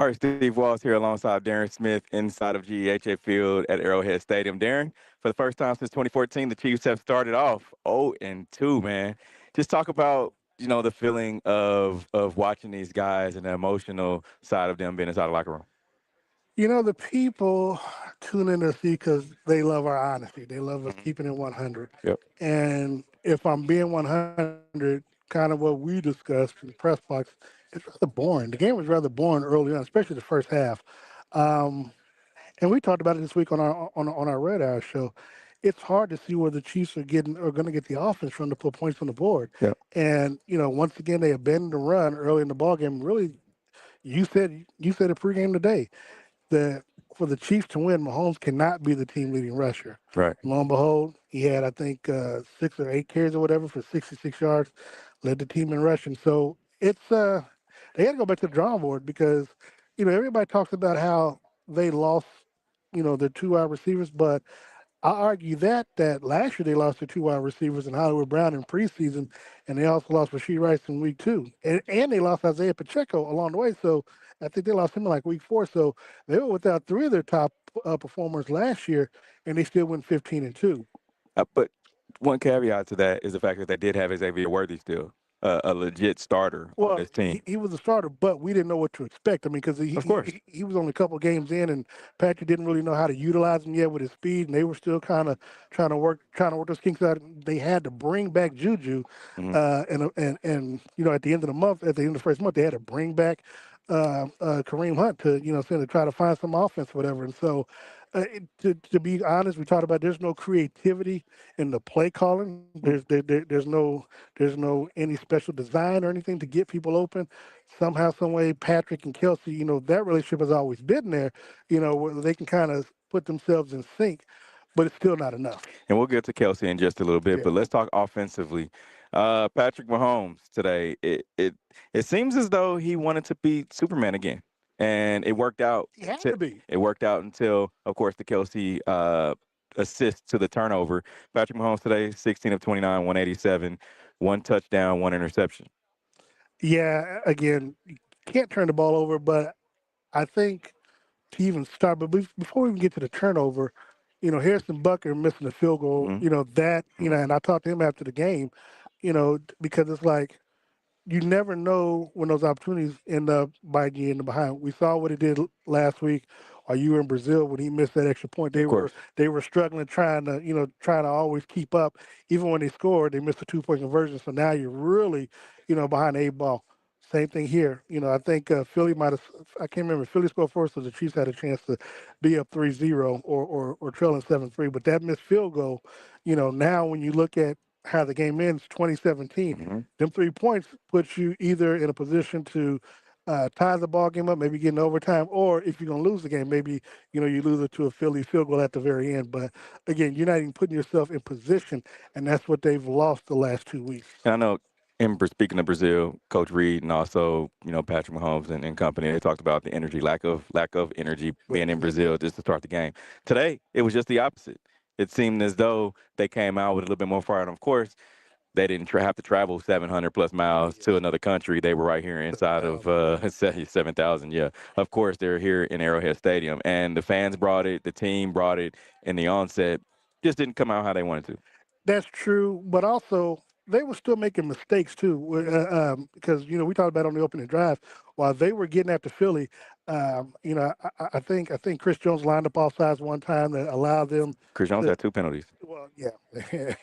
All right, Steve Walls here alongside Darren Smith inside of G.E.H.A Field at Arrowhead Stadium. Darren, for the first time since 2014, the Chiefs have started off 0-2, man. Just talk about, the feeling of watching these guys and the emotional side of them being inside the locker room. The people tune in to see because they love our honesty. They love us keeping it 100. Yep. And if I'm being 100, kind of what we discussed in the press box, it's rather boring. The game was rather boring early on, especially the first half. Um, and we talked about it this week on our Red Hour show. It's hard to see where the Chiefs are going to get the offense from to put points on the board. Yep. And once again, they abandoned the run early in the ball game. Really, you said it pregame today that for the Chiefs to win, Mahomes cannot be the team leading rusher. Right. Lo and behold, he had, I think, 6 or 8 carries or whatever for 66 yards, led the team in rushing. So it's they had to go back to the drawing board because, everybody talks about how they lost, their 2 wide receivers, but I argue that last year they lost their 2 wide receivers and Hollywood Brown in preseason, and they also lost Rashee Rice in week 2, and they lost Isaiah Pacheco along the way. So I think they lost him in like week 4. So they were without 3 of their top performers last year, and they still went 15-2. But one caveat to that is the fact that they did have Xavier Worthy still, a legit starter on Well, this team. he was a starter, but we didn't know what to expect. I mean, because Of course. he was only a couple games in, and Patrick didn't really know how to utilize him yet with his speed, and they were still kind of trying to work those kinks out. They had to bring back Juju, and at the end of the month, at the end of the first month, they had to bring back Kareem Hunt to try to find some offense, or whatever. And so, to be honest, we talked about there's no creativity in the play calling. There's no any special design or anything to get people open. Somehow, some way, Patrick and Kelsey, that relationship has always been there. Where they can kind of put themselves in sync, but it's still not enough. And we'll get to Kelsey in just a little bit, Yeah. but let's talk offensively. Patrick Mahomes today, it seems as though he wanted to be Superman again, and it worked out. He had to be. It worked out until, of course, the Kelsey assist to the turnover. Patrick Mahomes today, 16 of 29, 187, 1 touchdown, 1 interception. Yeah, again, you can't turn the ball over, but I think to even start, but before we even get to the turnover, Harrison Butker missing the field goal, and I talked to him after the game, because it's like you never know when those opportunities end up biting you in the behind. We saw what he did last week while you were in Brazil when he missed that extra point. They were struggling trying to always keep up. Even when they scored, they missed a 2-point conversion. So now you're really, behind the 8 ball. Same thing here. I think Philly might have. I can't remember. Philly scored first, so the Chiefs had a chance to be up 3-0 or trailing 7-3. But that missed field goal, now when you look at how the game ends, 2017, them 3 points puts you either in a position to tie the ball game up, maybe get in overtime, or if you're going to lose the game, maybe, you lose it to a Philly field goal at the very end. But, again, you're not even putting yourself in position, and that's what they've lost the last 2 weeks. And I know, speaking of Brazil, Coach Reed and also, Patrick Mahomes and company, they talked about the energy, lack of energy being in Brazil just to start the game. Today, it was just the opposite. It seemed as though they came out with a little bit more fire. And, of course, they didn't have to travel 700-plus miles to another country. They were right here inside of 7,000, yeah. Of course, they're here in Arrowhead Stadium. And the fans brought it, the team brought it in the onset. Just didn't come out how they wanted to. That's true, but also they were still making mistakes too, because we talked about on the opening drive while they were getting after Philly. I think Chris Jones lined up off sides one time that allowed them. Chris Jones had 2 penalties. Well, yeah,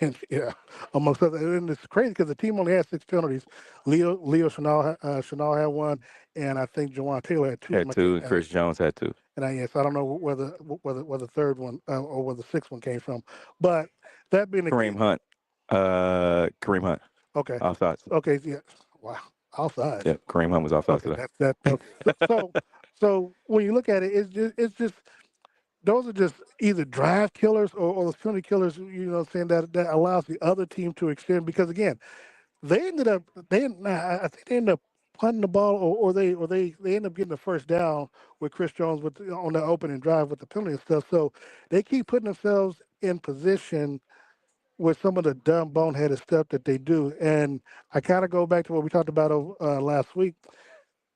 and, amongst other, and it's crazy because the team only had 6 penalties. Leo Chenal had 1, and I think Jawan Taylor had 2. Had 2, and Chris Jones had 2. And I don't know where the third one or where the 6th one came from, but that being the Kareem Hunt. Kareem Hunt. Okay. Offsides. Okay. Yeah. Wow. Offsides. Yeah. Kareem Hunt was offsides today. Okay. So when you look at it, it's just those are just either drive killers or those penalty killers. Saying that allows the other team to extend because again, I think they ended up punting the ball or they end up getting the first down with Chris Jones on the opening drive with the penalty and stuff. So they keep putting themselves in position with some of the dumb boneheaded stuff that they do. And I kind of go back to what we talked about last week.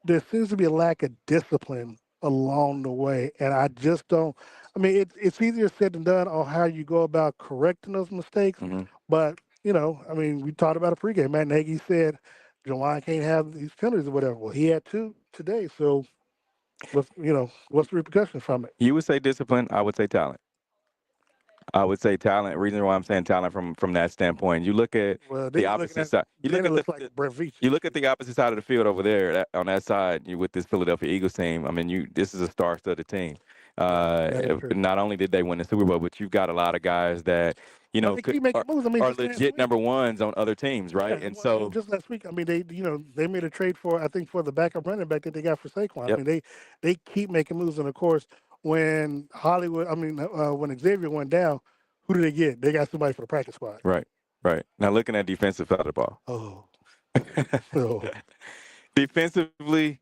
there seems to be a lack of discipline along the way, and I just don't. I mean, it's easier said than done on how you go about correcting those mistakes, Mm-hmm. but I mean, we talked about a pregame. Matt Nagy said Jawan can't have these penalties or whatever. Well, he had two today, so what's the repercussions from it? You would say discipline. I would say talent. I would say talent. Reason why I'm saying talent from that standpoint, you look at Well, the they looking opposite at side. You look Jalen at looks like the Brett Veach. you look at the opposite side of the field over there on that side. You with this Philadelphia Eagles team. I mean, this is a star-studded team. Yeah, that is true. Not only did they win the Super Bowl, but you've got a lot of guys that But they keep making moves. I mean, are just last legit week. number ones on other teams, right? Yeah, And well, and so, just last week, I mean, they made a trade for I think for the backup running back that they got for Saquon. I yep, mean, they keep making moves, and of course, when when Xavier went down, who did they get? They got somebody for the practice squad. right, right. Now looking at defensive side of the ball. Oh, oh, Defensively,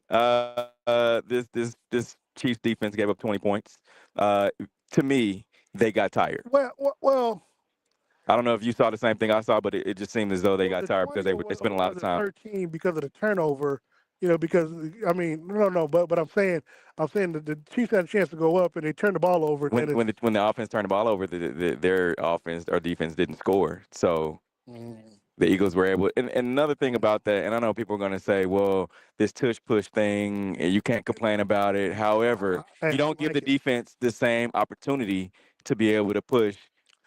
this Chiefs defense gave up 20 points. To me, they got tired. well, I don't know if you saw the same thing I saw, but it just seemed as though they was got it tired because 20 they spent a or lot of was it time 13 because of the turnover? Because I mean, no, but I'm saying that the Chiefs had a chance to go up and they turned the ball over, and when then it's. when the offense turned the ball over, their offense or defense didn't score. So Mm, the Eagles were able. And another thing about that, and I know people are going to say, well, this tush push thing, you can't complain about it. However, you I don't give the like it. defense the same opportunity to be able to push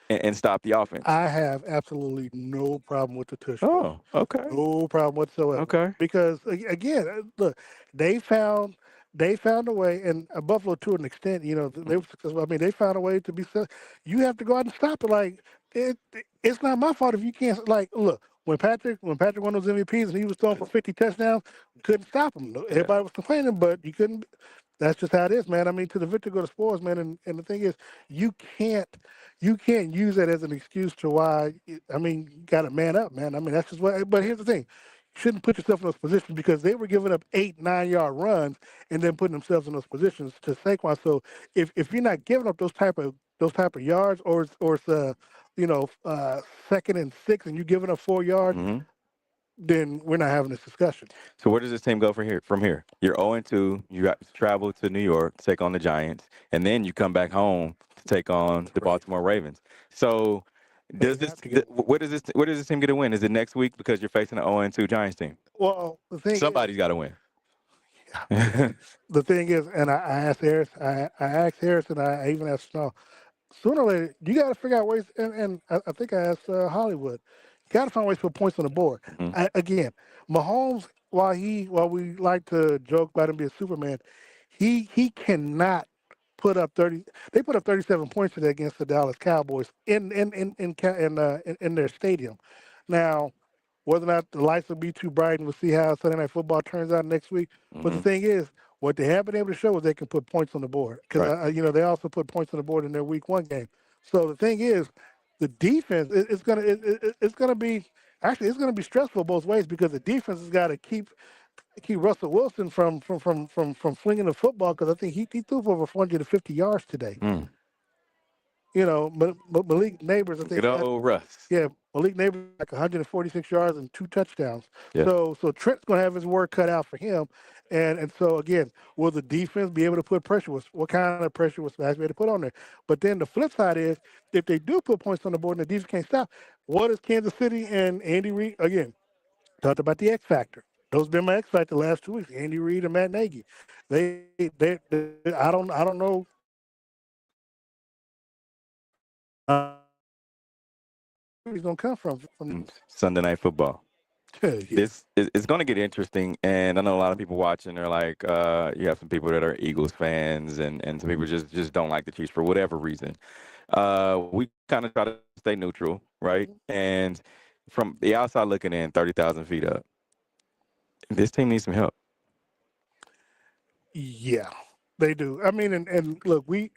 and stop the offense. I have absolutely no problem with the tush push. Oh, okay. No problem whatsoever. Okay. Because again, look, they found they found a way, and Buffalo to an extent, they were successful. I mean, they found a way to be. You have to go out and stop it. Like it's not my fault if you can't. Like, look, when Patrick won those MVPs and he was throwing for 50 touchdowns, you couldn't stop him. Yeah. Everybody was complaining, but you couldn't. That's just how it is, man. I mean, to the victor go the spoils, man. And the thing is, you can't you can't use that as an excuse to why. I mean, you got to man up, man. I mean, that's just what. But here's the thing: you shouldn't put yourself in those positions because they were giving up 8, 9 yard runs and then putting themselves in those positions to Saquon. So if you're not giving up those type of yards, or it's second and 6, and you're giving up 4 yards, Hmm. then we're not having this discussion. So where does this team go from here? From here, you're 0-2. You got to travel to New York to take on the Giants, and then you come back home to take on the Right. Baltimore Ravens. So They does this? have to get. Where does this team get a win? Is it next week because you're facing an 0-2 Giants team? Well, the thing is, Somebody's got to win. the thing is, and I asked Harris, I asked Harris, and I even asked Snow. Sooner or later, you got to figure out ways. And I think I asked Hollywood. You got to find ways to put points on the board. Mhm. Again, Mahomes, while we like to joke about him being Superman, he cannot put up 30. They put up 37 points today against the Dallas Cowboys in their stadium. Now, whether or not the lights will be too bright, and we'll see how Sunday Night Football turns out next week. But the Mhm. thing is, what they have been able to show is they can put points on the board because Right. they also put points on the board in their Week 1 game. So the thing is, the defense it's gonna be actually it's gonna be stressful both ways because the defense has got to keep Russell Wilson from flinging the football because I think he threw for over 450 yards today. Mm. But Malik Neighbors, I Good think, old Russ. yeah, Malik Neighbors like 146 yards and 2 touchdowns. Yeah. So Trent's gonna have his work cut out for him. And so again, will the defense be able to put pressure? What kind of pressure was Smash able to put on there? But then the flip side is if they do put points on the board and the defense can't stop, what is Kansas City and Andy Reid again? Talked about the X factor. Those have been my X factor the last 2 weeks. Andy Reid and Matt Nagy. They I don't know. Where he's gonna come from. Sunday Night Football. Yeah. This is it's going to get interesting, and I know a lot of people watching. They're like, you have some people that are Eagles fans, and some people just don't like the Chiefs for whatever reason. We kind of try to stay neutral, right? And from the outside looking in, 30,000 feet up, this team needs some help. Yeah, they do. I mean, and look, And we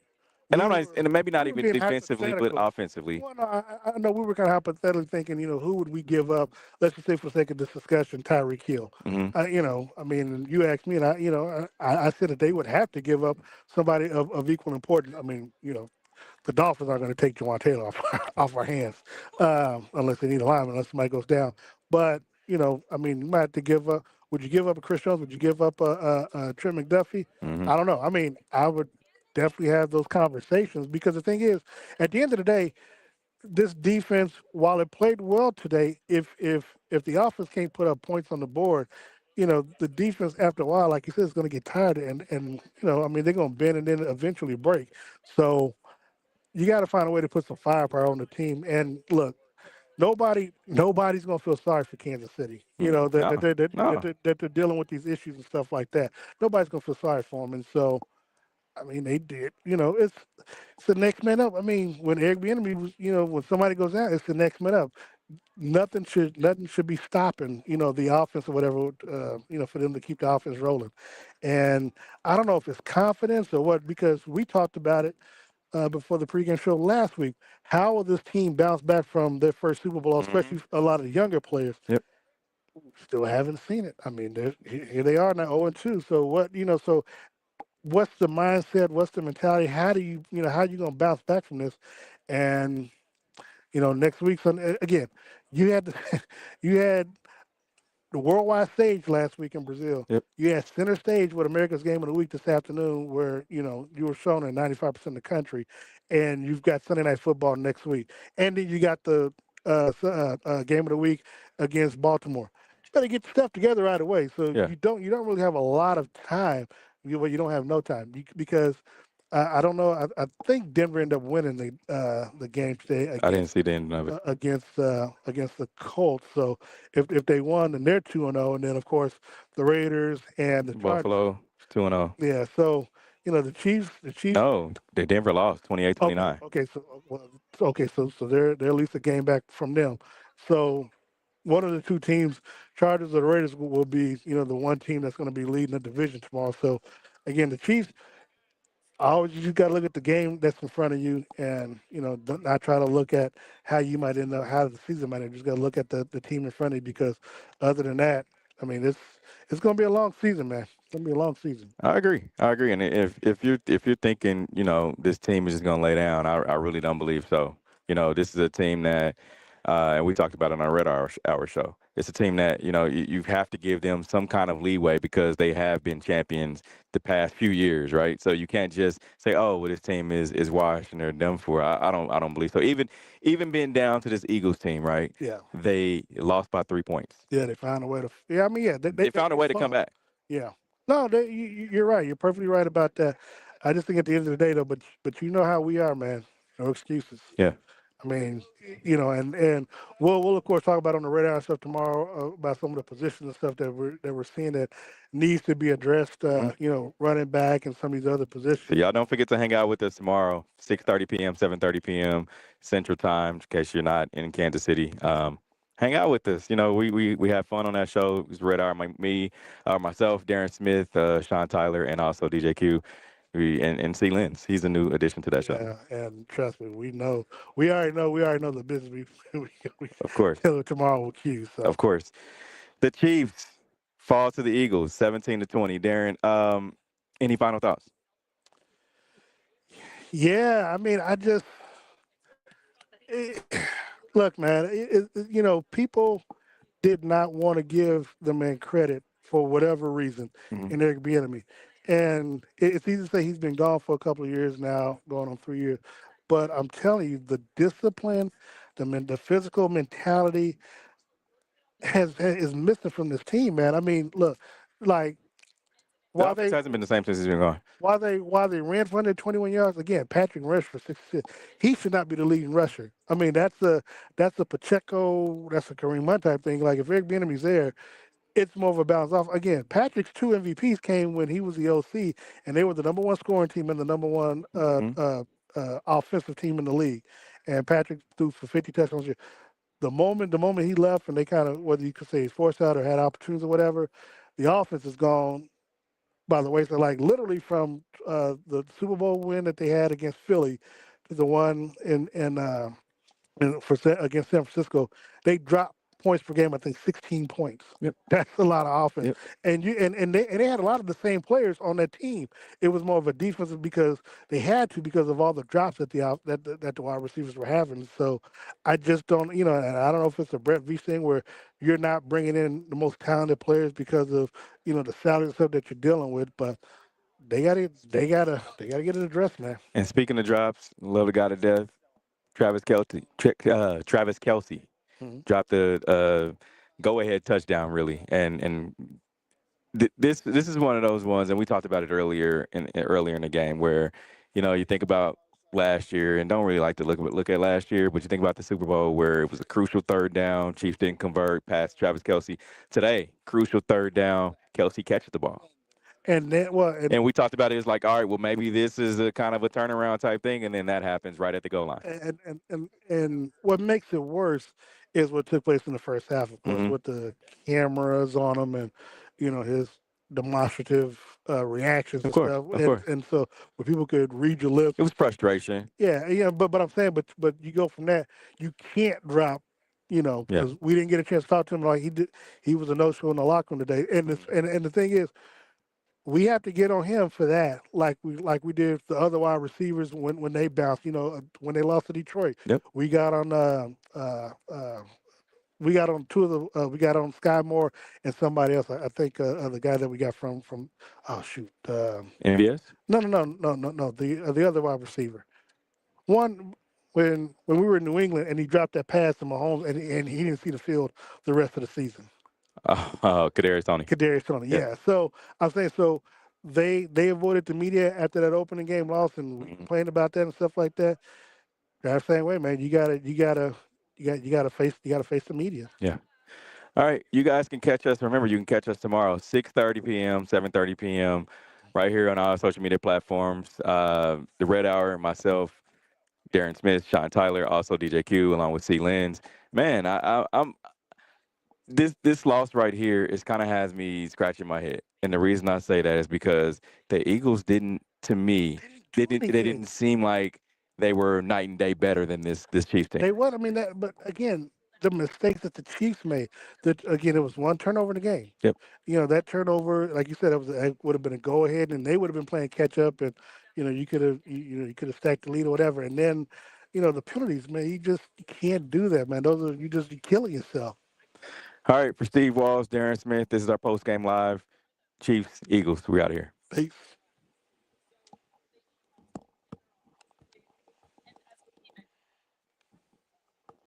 I'm not, were and maybe we not were even being defensively, but hypothetical. offensively. Well, no, I know we were kind of hypothetically thinking, who would we give up? Let's just say for the sake of this discussion, Tyreek Hill. Hmm. I mean, you asked me, and I said that they would have to give up somebody of equal importance. I mean, the Dolphins aren't going to take Jawan Taylor off off our hands unless they need a lineman, unless somebody goes down. But I mean, you might have to give up. Would you give up a Chris Jones? Would you give up a Trent McDuffie? Mm-hmm. I don't know. I mean, I would definitely have those conversations because the thing is, at the end of the day, this defense, while it played well today, if the offense can't put up points on the board, the defense after a while, like you said, is going to get tired and I mean, they're going to bend and then eventually break. So you got to find a way to put some firepower on the team. And look, nobody's going to feel sorry for Kansas City. That No, that, that, that, no. that they're dealing with these issues and stuff like that. Nobody's going to feel sorry for them. And so, I mean, they did. It's the next man up. I mean, when Eric Bieniemy was, when somebody goes out, it's the next man up. Nothing should be stopping, the offense or whatever, for them to keep the offense rolling. And I don't know if it's confidence or what, because we talked about it before the pregame show last week. How will this team bounce back from their first Super Bowl, Mm-hmm. especially a lot of the younger players? Yep. Still haven't seen it. I mean, here they are now 0-2. So what, so what's the mindset? What's the mentality? How do how are you going to bounce back from this? And next week, again, you had you had the worldwide stage last week in Brazil. Yep. You had center stage with America's Game of the Week this afternoon, where you were shown in 95% of the country, and you've got Sunday Night Football next week, and then you got the Game of the Week against Baltimore. You better get your stuff together right away. So Yeah. you don't really have a lot of time. Well, you don't have no time because I don't know. I think Denver ended up winning the game today I didn't see the end of it. against the Colts. So if they won, then they're 2-0, and then of course the Raiders and the Chargers. Buffalo 2-0. Yeah. So the Chiefs. No, the Denver lost 28-29. Okay. So they're at least a game back from them. So one of the two teams, Chargers or the Raiders, will be the one team that's going to be leading the division tomorrow. So again, the Chiefs. Always, you got to look at the game that's in front of you, and don't not try to look at how you might end up, how the season might end. You just got to look at the team in front of you because, other than that, I mean, it's going to be a long season, man. It's going to be a long season. I agree. I agree. And if you're thinking, this team is just going to lay down, I really don't believe so. This is a team that, and we talked about it on our Red Hour show. It's a team that you have to give them some kind of leeway because they have been champions the past few years, right? So you can't just say, oh, well, this team is washed and they're done for. I don't believe so. Even being down to this Eagles team, right? Yeah. They lost by 3 points. Yeah, they found a way to. Yeah, I mean, yeah, They found a way to come back. Yeah. No, you're right. You're perfectly right about that. I just think at the end of the day, though, but you know how we are, man. No excuses. Yeah. I mean, and we'll of course talk about on the radar stuff tomorrow about some of the positions and stuff that we're seeing that needs to be addressed. Running back and some of these other positions. So y'all don't forget to hang out with us tomorrow, 6:30 p.m., 7:30 p.m. Central Time, in case you're not in Kansas City. Hang out with us. We have fun on that show. It's Red Hour, myself, Darren Smith, Sean Tyler, and also DJ Q. And C. Lenz. He's a new addition to that show. Yeah, and trust me, we already know the business we Of course. kill it tomorrow with Q. So. Of course. The Chiefs fall to the Eagles, 17-20. Darren, any final thoughts? Yeah, I mean, look, man. People did not want to give the man credit for whatever reason Mm-hmm. in Eric Bieniemy. And it's easy to say he's been gone for a couple of years now, going on 3 years. But I'm telling you, the discipline, the physical mentality is missing from this team, man. I mean, look, like The while offense they hasn't been the same since he's been gone. while they ran for 121 yards, again, Patrick rushed for 66. He should not be the leading rusher. I mean, that's a Pacheco, that's a Kareem Hunt type thing. Like if Eric Bieniemy's there, it's more of a balance off. Again, Patrick's 2 MVPs came when he was the OC, and they were the number one scoring team and the number one offensive team in the league. And Patrick threw for 50 touchdowns. The moment he left, and they kind of, whether you could say he's forced out or had opportunities or whatever, the offense is gone by the way. So, like literally from the Super Bowl win that they had against Philly to the one against San Francisco, they dropped points per game. I think 16 points. Yep. That's a lot of offense. Yep. And they had a lot of the same players on that team. It was more of a defensive because they had to because of all the drops that the wide receivers were having. So I just don't, and I don't know if it's a Brett V thing where you're not bringing in the most talented players because of the salary and stuff that you're dealing with, but they gotta get it addressed, man. And speaking of drops, love the guy to death. Travis Kelsey Mhm. dropped the go-ahead touchdown, really, and this is one of those ones, and we talked about it earlier in the game, where you think about last year, and don't really like to look at last year, but you think about the Super Bowl where it was a crucial third down, Chiefs didn't convert past Travis Kelsey. Today, crucial third down, Kelsey catches the ball. And then, well, And we talked about it. It's like, all right, well, maybe this is a kind of a turnaround type thing, and then that happens right at the goal line. and what makes it worse is what took place in the first half, of course, Mhm. with the cameras on him and his demonstrative reactions Of and course, stuff, of course. and so where people could read your lips. It was frustration. Yeah, but I'm saying, but you go from that, you can't drop. Yeah. Because we didn't get a chance to talk to him like he did. He was a no-show in the locker room today, and the thing is, we have to get on him for that, like we did the other wide receivers when they bounced. When they lost to Detroit, Yep. we got on we got on two of the we got on Sky Moore and somebody else. I think the guy that we got from oh shoot MVS? no the other wide receiver one. When we were in New England and he dropped that pass to Mahomes and he didn't see the field the rest of the season. Kadarius Toney. Kadarius Toney, yeah. So I'm saying they avoided the media after that opening game loss and we complained about that and stuff like that. They're saying, "Wait, man, you gotta face the media." Yeah. All right, you guys can catch us. Remember, you can catch us tomorrow, 6:30 p.m., 7:30 p.m., right here on our social media platforms. The Red Hour, myself, Darren Smith, Sean Tyler, also DJ Q, along with C. Lenz. Man, I'm this loss right here is kind of has me scratching my head, and the reason I say that is because the Eagles didn't, to me, they didn't seem like they were night and day better than this Chiefs team. They would. I mean, but again, the mistakes that the Chiefs made. That again, it was one turnover in the game. Yep. That turnover, like you said, it would have been a go ahead, and they would have been playing catch up, and you could have you could have stacked the lead or whatever, and then the penalties, man, you can't do that, man. Those are you're killing yourself. All right, for Steve Walls, Darren Smith, this is our post game live. Chiefs, Eagles, we out of here. Peace.